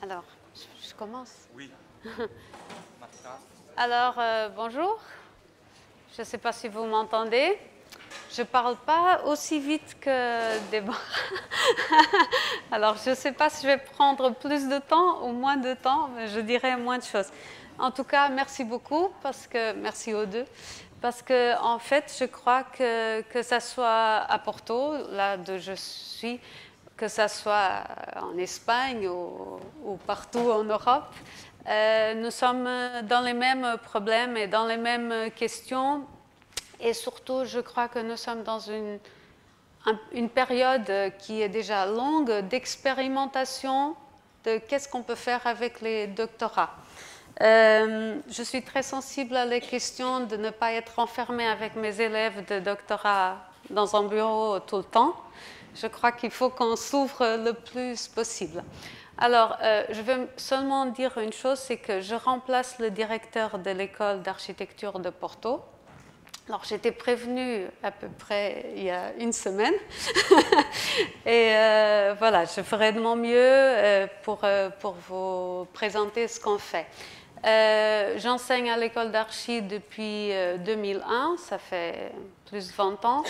Alors, je commence. Oui. Alors, bonjour. Je ne sais pas si vous m'entendez. Je ne parle pas aussi vite que Déborah. Alors, je ne sais pas si je vais prendre plus de temps ou moins de temps, mais je dirais moins de choses. En tout cas, merci beaucoup, merci aux deux. Parce que, en fait, je crois que ça soit à Porto, là où je suis, que ça soit en Espagne ou partout en Europe, nous sommes dans les mêmes problèmes et dans les mêmes questions. Et surtout, je crois que nous sommes dans une période qui est déjà longue d'expérimentation de qu'est-ce qu'on peut faire avec les doctorats. Je suis très sensible à la question de ne pas être enfermée avec mes élèves de doctorat dans un bureau tout le temps. Je crois qu'il faut qu'on s'ouvre le plus possible. Alors, je vais seulement dire une chose, c'est que je remplace le directeur de l'école d'architecture de Porto. Alors, j'étais prévenue à peu près il y a une semaine. Et voilà, je ferai de mon mieux pour vous présenter ce qu'on fait. J'enseigne à l'école d'archi depuis 2001, ça fait plus de 20 ans.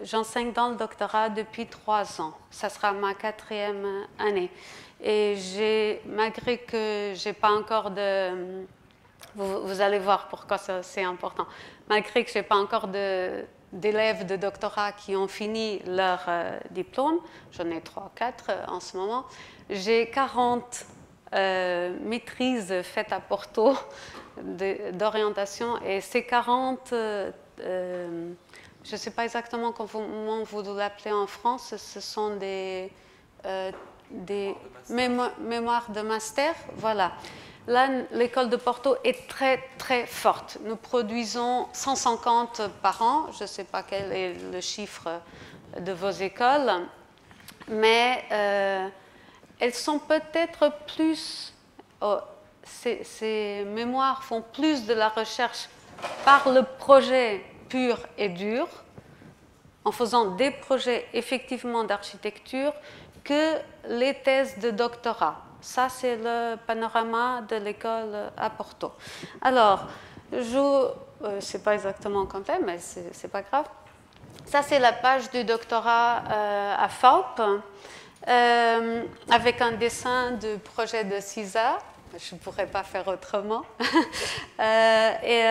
J'enseigne dans le doctorat depuis 3 ans. Ça sera ma 4e année. Et malgré que je n'ai pas encore de... Vous allez voir pourquoi c'est important. Malgré que je n'ai pas encore d'élèves de doctorat qui ont fini leur diplôme, j'en ai 3 ou 4 en ce moment, j'ai 40 maîtrises faites à Porto d'orientation, et ces 40, je ne sais pas exactement comment vous l'appelez en France, ce sont des mémoires de master, voilà. Là, l'école de Porto est très, très forte. Nous produisons 150 par an. Je ne sais pas quel est le chiffre de vos écoles, mais elles sont peut-être plus... ces mémoires font plus de la recherche par le projet pur et dur, en faisant des projets effectivement d'architecture, que les thèses de doctorat. Ça, c'est le panorama de l'école à Porto. Alors, c'est pas exactement comme ça, mais c'est pas grave. Ça, c'est la page du doctorat à FAUP, avec un dessin du projet de CISA. Je ne pourrais pas faire autrement. Et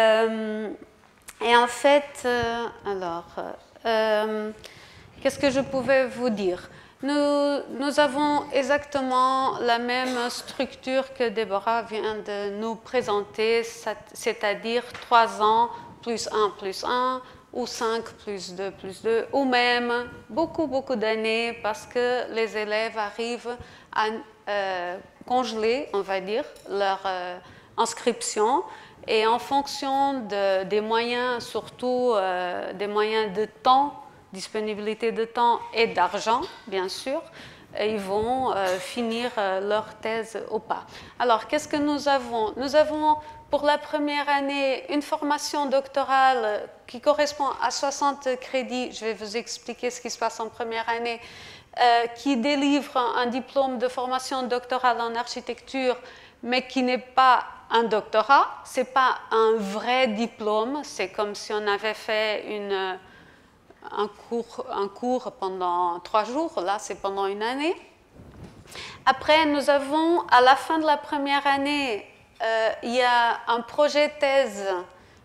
en fait, qu'est-ce que je pouvais vous dire ? Nous avons exactement la même structure que Déborah vient de nous présenter, c'est-à-dire 3 ans plus 1 plus 1, ou 5 plus 2 plus 2, ou même beaucoup d'années, parce que les élèves arrivent à congeler, on va dire, leur inscription, et en fonction des moyens, surtout des moyens de temps, disponibilité de temps et d'argent, bien sûr, ils vont finir leur thèse ou pas. Alors, qu'est-ce que nous avons ? Nous avons, pour la première année, une formation doctorale qui correspond à 60 crédits. Je vais vous expliquer ce qui se passe en première année, qui délivre un diplôme de formation doctorale en architecture, mais qui n'est pas un doctorat. Ce n'est pas un vrai diplôme. C'est comme si on avait fait un cours pendant 3 jours, là c'est pendant une année. Après, nous avons, à la fin de la première année, il y a un projet thèse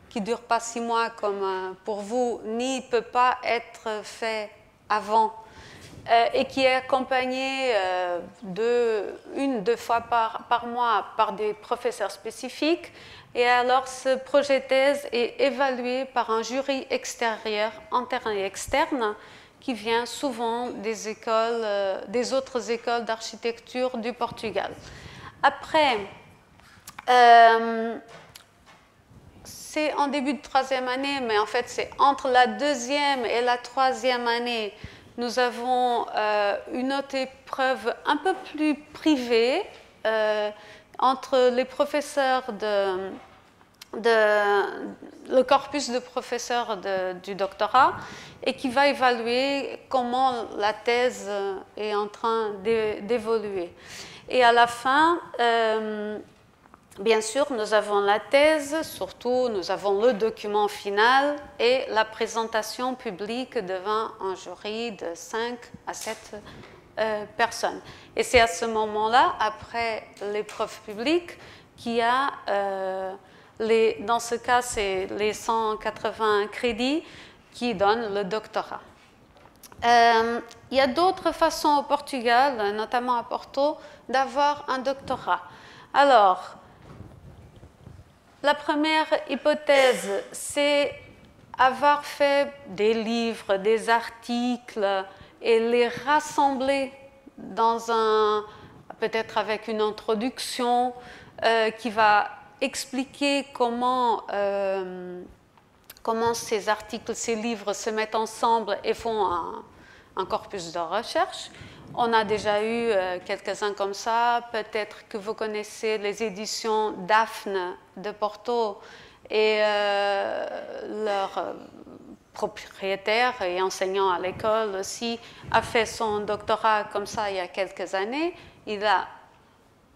qui ne dure pas 6 mois comme pour vous, ni peut pas être fait avant, et qui est accompagné 1-2 fois par mois par des professeurs spécifiques. Et alors, ce projet thèse est évalué par un jury extérieur, interne et externe, qui vient souvent des autres écoles d'architecture du Portugal. Après, c'est en début de 3e année, mais en fait, c'est entre la 2e et la 3e année, nous avons une autre épreuve un peu plus privée, entre les professeurs le corpus de professeurs du doctorat et qui va évaluer comment la thèse est en train d'évoluer. Et à la fin, bien sûr, nous avons la thèse, surtout nous avons le document final et la présentation publique devant un jury de 5 à 7 personnes. Et c'est à ce moment-là, après l'épreuve publique, qu'il y a, dans ce cas, c'est les 180 crédits qui donnent le doctorat. Il y a d'autres façons au Portugal, notamment à Porto, d'avoir un doctorat. Alors, la première hypothèse, c'est avoir fait des livres, des articles et les rassembler dans peut-être avec une introduction qui va expliquer comment ces articles, ces livres se mettent ensemble et font un corpus de recherche. On a déjà eu quelques-uns comme ça. Peut-être que vous connaissez les éditions Daphne de Porto et leur propriétaire et enseignant à l'école aussi a fait son doctorat comme ça il y a quelques années.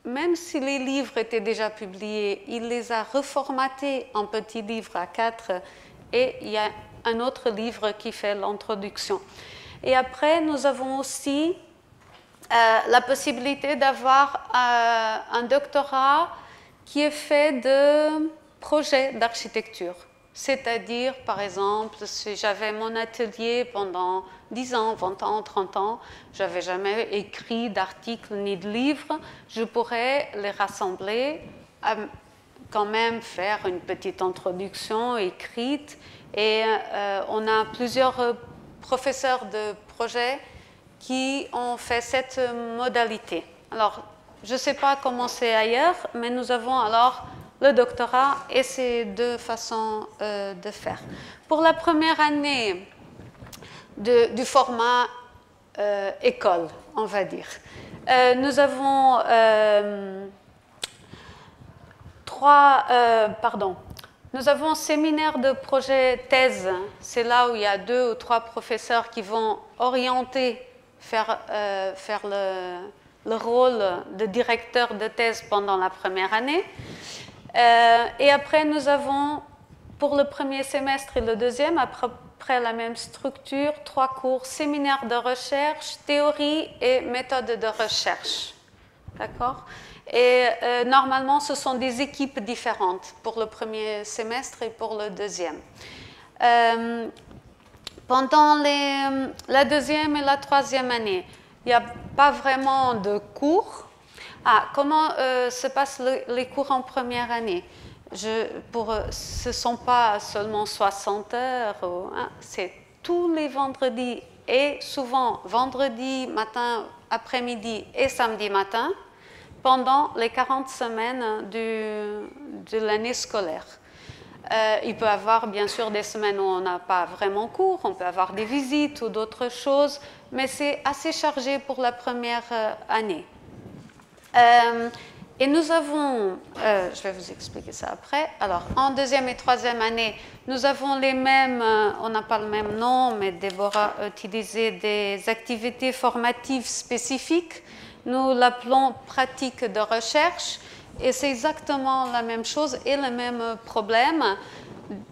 Même si les livres étaient déjà publiés, il les a reformatés en petits livres A4 et il y a un autre livre qui fait l'introduction. Et après, nous avons aussi la possibilité d'avoir un doctorat qui est fait de projets d'architecture. C'est-à-dire, par exemple, si j'avais mon atelier pendant 10 ans, 20 ans, 30 ans, je n'avais jamais écrit d'articles ni de livres, je pourrais les rassembler, quand même faire une petite introduction écrite. Et on a plusieurs professeurs de projets qui ont fait cette modalité. Alors, je ne sais pas comment c'est ailleurs, mais nous avons alors le doctorat et ces deux façons de faire. Pour la première année du format école, on va dire, nous avons nous avons un séminaire de projet thèse. C'est là où il y a 2 ou 3 professeurs qui vont orienter, faire le rôle de directeur de thèse pendant la première année. Et après, nous avons, pour le premier semestre et le deuxième, après la même structure, 3 cours, séminaire de recherche, théorie et méthode de recherche. D'accord ? Et normalement, ce sont des équipes différentes pour le premier semestre et pour le deuxième. Pendant la deuxième et la troisième année, il n'y a pas vraiment de cours. Comment se passent les cours en première année? Ce ne sont pas seulement 60 heures, c'est tous les vendredis et souvent vendredi matin, après-midi et samedi matin pendant les 40 semaines de l'année scolaire. Il peut y avoir bien sûr des semaines où on n'a pas vraiment cours, on peut avoir des visites ou d'autres choses, mais c'est assez chargé pour la première année. Et nous avons, je vais vous expliquer ça après, alors en deuxième et troisième année, nous avons les mêmes, on n'a pas le même nom, mais Déborah a utilisé des activités formatives spécifiques, nous l'appelons pratique de recherche, et c'est exactement la même chose et le même problème,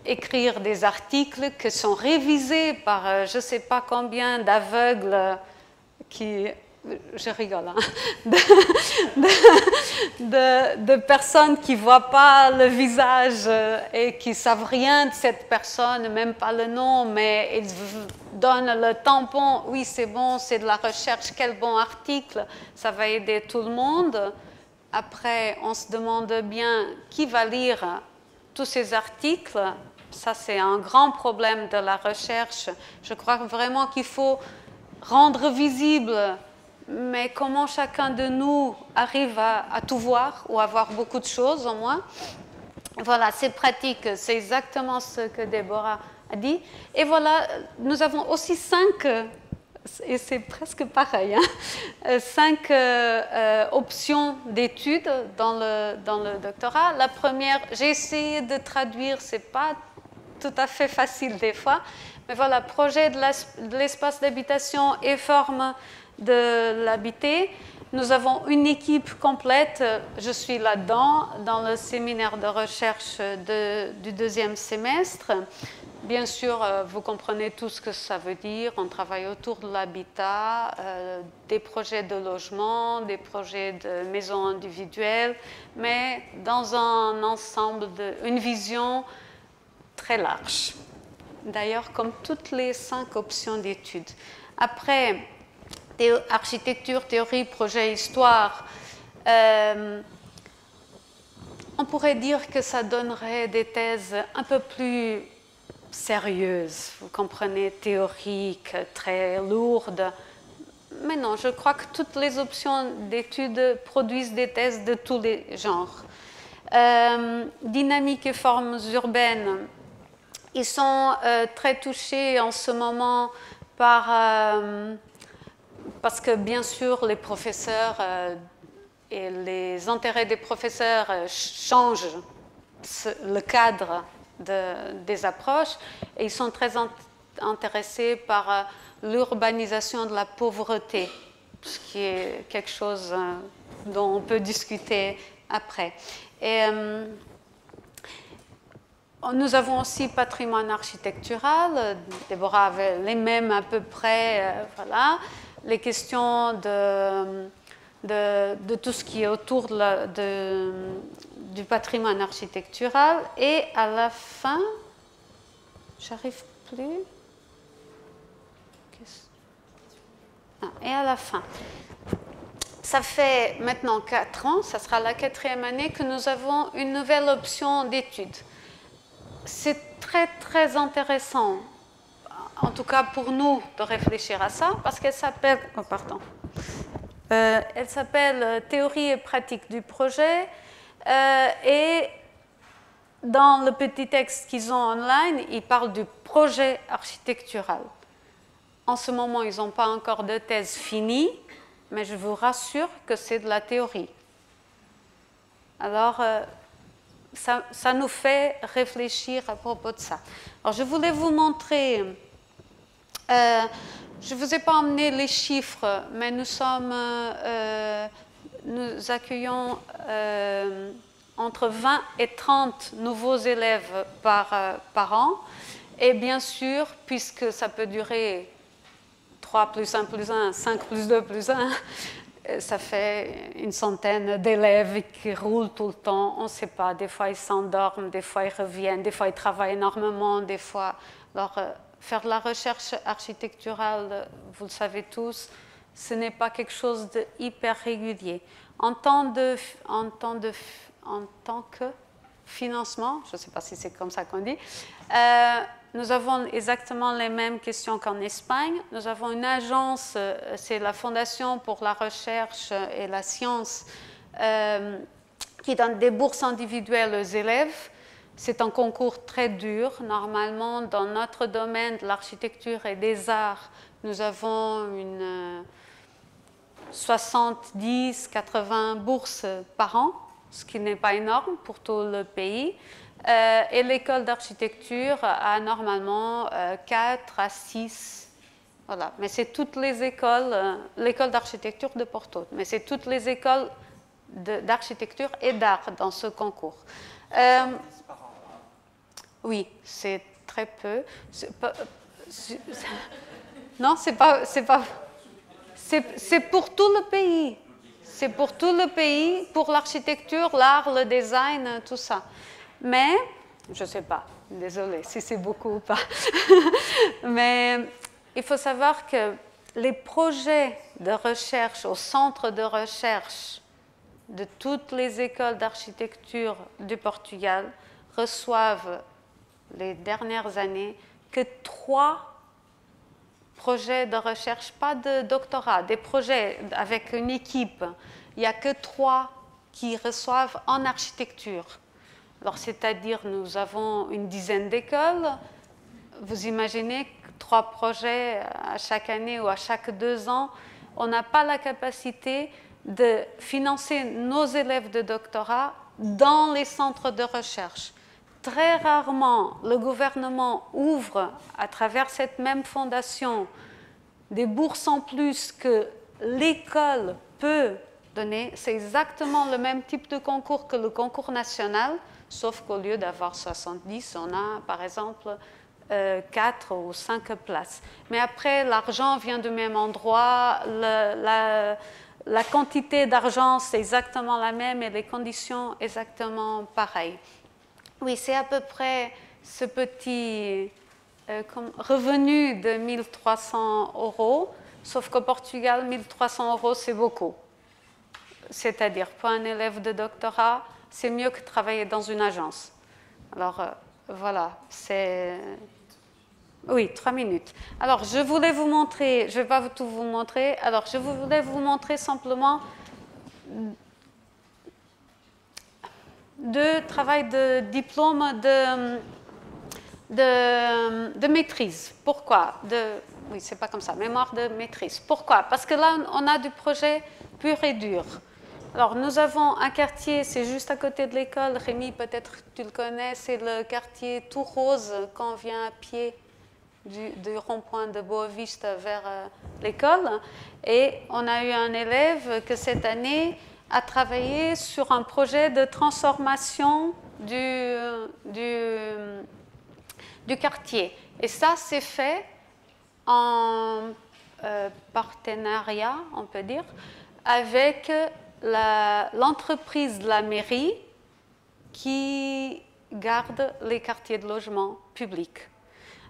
écrire des articles qui sont révisés par je ne sais pas combien d'aveugles qui... Je rigole, hein, de personnes qui ne voient pas le visage et qui ne savent rien de cette personne, même pas le nom, mais ils donnent le tampon, oui c'est bon, c'est de la recherche, quel bon article, ça va aider tout le monde. Après, on se demande bien qui va lire tous ces articles, ça c'est un grand problème de la recherche. Je crois vraiment qu'il faut rendre visible. Mais comment chacun de nous arrive à tout voir ou à voir beaucoup de choses au moins. Voilà, c'est pratique, c'est exactement ce que Déborah a dit. Et voilà, nous avons aussi 5 et c'est presque pareil, hein. 5 options d'études dans le doctorat. La première, j'ai essayé de traduire, c'est pas tout à fait facile des fois, mais voilà, projet de l'espace d'habitation et forme de l'habité. Nous avons une équipe complète, je suis là-dedans, dans le séminaire de recherche du 2e semestre. Bien sûr, vous comprenez tout ce que ça veut dire. On travaille autour de l'habitat, des projets de logement, des projets de maisons individuelles, mais dans un ensemble, une vision très large. D'ailleurs, comme toutes les 5 options d'études. Après, architecture, théorie, projet, histoire, on pourrait dire que ça donnerait des thèses un peu plus sérieuses, vous comprenez, théoriques, très lourdes. Mais non, je crois que toutes les options d'études produisent des thèses de tous les genres. Dynamique et formes urbaines, ils sont très touchés en ce moment parce que bien sûr les professeurs et les intérêts des professeurs changent le cadre des approches, et ils sont très intéressés par l'urbanisation de la pauvreté, ce qui est quelque chose dont on peut discuter après. Et nous avons aussi patrimoine architectural. Déborah avait les mêmes à peu près, voilà, les questions de tout ce qui est autour du patrimoine architectural. Et à la fin, j'arrive plus. Et à la fin, ça fait maintenant 4 ans, ça sera la 4e année que nous avons une nouvelle option d'études. C'est très très intéressant, en tout cas pour nous, de réfléchir à ça, parce qu'elle s'appelle, elle s'appelle Théorie et pratique du projet, et dans le petit texte qu'ils ont online, ils parlent du projet architectural. En ce moment, ils n'ont pas encore de thèse finie, mais je vous rassure que c'est de la théorie. Alors, ça nous fait réfléchir à propos de ça. Alors, je voulais vous montrer, je ne vous ai pas emmené les chiffres, mais nous accueillons entre 20 et 30 nouveaux élèves par an. Et bien sûr, puisque ça peut durer 3 plus 1 plus 1, 5 plus 2 plus 1, ça fait une centaine d'élèves qui roulent tout le temps. On ne sait pas, des fois ils s'endorment, des fois ils reviennent, des fois ils travaillent énormément, des fois... Alors, faire de la recherche architecturale, vous le savez tous, ce n'est pas quelque chose de hyper régulier. En tant que financement, je ne sais pas si c'est comme ça qu'on dit, nous avons exactement les mêmes questions qu'en Espagne. Nous avons une agence, c'est la Fondation pour la recherche et la science, qui donne des bourses individuelles aux élèves. C'est un concours très dur. Normalement, dans notre domaine de l'architecture et des arts, nous avons une 70-80 bourses par an, ce qui n'est pas énorme pour tout le pays. Et l'école d'architecture a normalement 4 à 6. Voilà. Mais c'est toutes les écoles, l'école d'architecture de Porto, mais c'est toutes les écoles d'architecture et d'art dans ce concours. Oui, c'est très peu. Non, c'est pour tout le pays. C'est pour tout le pays, pour l'architecture, l'art, le design, tout ça. Mais, je ne sais pas, désolée si c'est beaucoup ou pas. Mais il faut savoir que les projets de recherche au centre de recherche de toutes les écoles d'architecture du Portugal reçoivent les dernières années que 3 projets de recherche, pas de doctorat, des projets avec une équipe. Il n'y a que 3 qui reçoivent en architecture. Alors, c'est-à-dire, nous avons une dizaine d'écoles. Vous imaginez 3 projets à chaque année ou à chaque 2 ans, on n'a pas la capacité de financer nos élèves de doctorat dans les centres de recherche. Très rarement, le gouvernement ouvre, à travers cette même fondation, des bourses en plus que l'école peut donner. C'est exactement le même type de concours que le concours national, sauf qu'au lieu d'avoir 70, on a par exemple 4 ou 5 places. Mais après, l'argent vient du même endroit, la quantité d'argent, c'est exactement la même et les conditions exactement pareilles. Oui, c'est à peu près ce petit revenu de 1 300 €, sauf qu'au Portugal, 1 300 €, c'est beaucoup. C'est-à-dire, pour un élève de doctorat, c'est mieux que travailler dans une agence. Alors, voilà, c'est... Oui, 3 minutes. Alors, je voulais vous montrer, je ne vais pas tout vous montrer, alors je voulais vous montrer simplement 2 travaux de diplôme de maîtrise. Pourquoi? Oui, c'est pas comme ça, mémoire de maîtrise. Pourquoi? Parce que là, on a du projet pur et dur. Alors, nous avons un quartier, c'est juste à côté de l'école. Rémi, peut-être tu le connais, c'est le quartier tout rose quand on vient à pied du rond-point de Boa-Vista vers l'école. Et on a eu un élève que cette année a travaillé sur un projet de transformation du quartier. Et ça, c'est fait en partenariat, on peut dire, avec l'entreprise de la mairie qui garde les quartiers de logement public.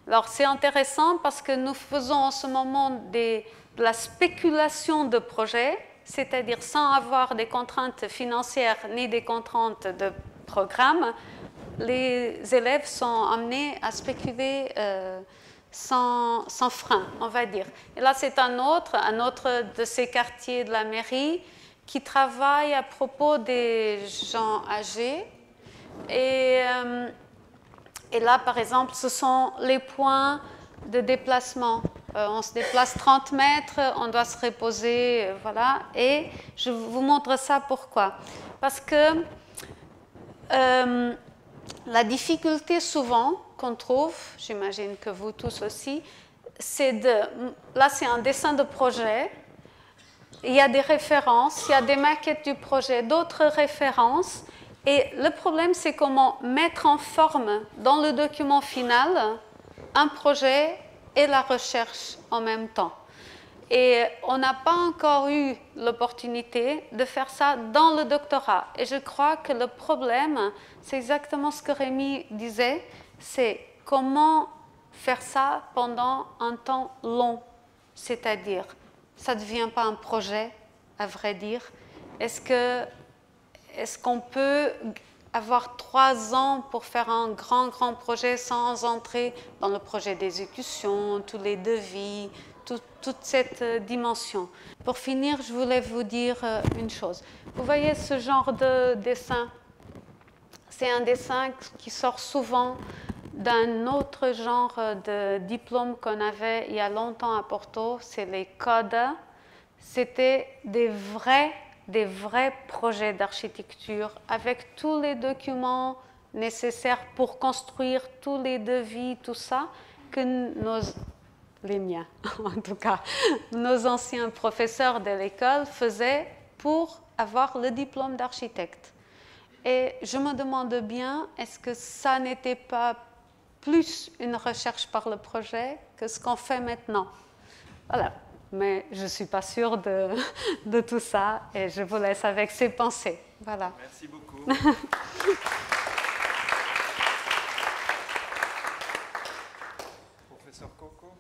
Alors, c'est intéressant parce que nous faisons en ce moment de la spéculation de projets, c'est-à-dire sans avoir des contraintes financières ni des contraintes de programme. Les élèves sont amenés à spéculer sans frein, on va dire. Et là, c'est un autre de ces quartiers de la mairie qui travaille à propos des gens âgés. Et là, par exemple, ce sont les points de déplacement. On se déplace 30 mètres, on doit se reposer, voilà. Et je vous montre ça pourquoi. Parce que la difficulté souvent qu'on trouve, j'imagine que vous tous aussi, là c'est un dessin de projet, il y a des références, il y a des maquettes du projet, d'autres références, et le problème c'est comment mettre en forme dans le document final un projet et la recherche en même temps. Et on n'a pas encore eu l'opportunité de faire ça dans le doctorat. Et je crois que le problème, c'est exactement ce que Rémi disait, c'est comment faire ça pendant un temps long. C'est-à-dire, ça ne devient pas un projet, à vrai dire. Est-ce qu'on peut avoir 3 ans pour faire un grand projet sans entrer dans le projet d'exécution, tous les devis, toute cette dimension. Pour finir, je voulais vous dire une chose. Vous voyez ce genre de dessin? C'est un dessin qui sort souvent d'un autre genre de diplôme qu'on avait il y a longtemps à Porto, c'est les CODA. C'était des vrais projets d'architecture avec tous les documents nécessaires pour construire tous les devis, tout ça, que les miens, en tout cas, nos anciens professeurs de l'école faisaient pour avoir le diplôme d'architecte. Et je me demande bien, est-ce que ça n'était pas plus une recherche par le projet que ce qu'on fait maintenant? Voilà, mais je ne suis pas sûre de tout ça et je vous laisse avec ces pensées. Voilà. Merci beaucoup. Professeur Coco.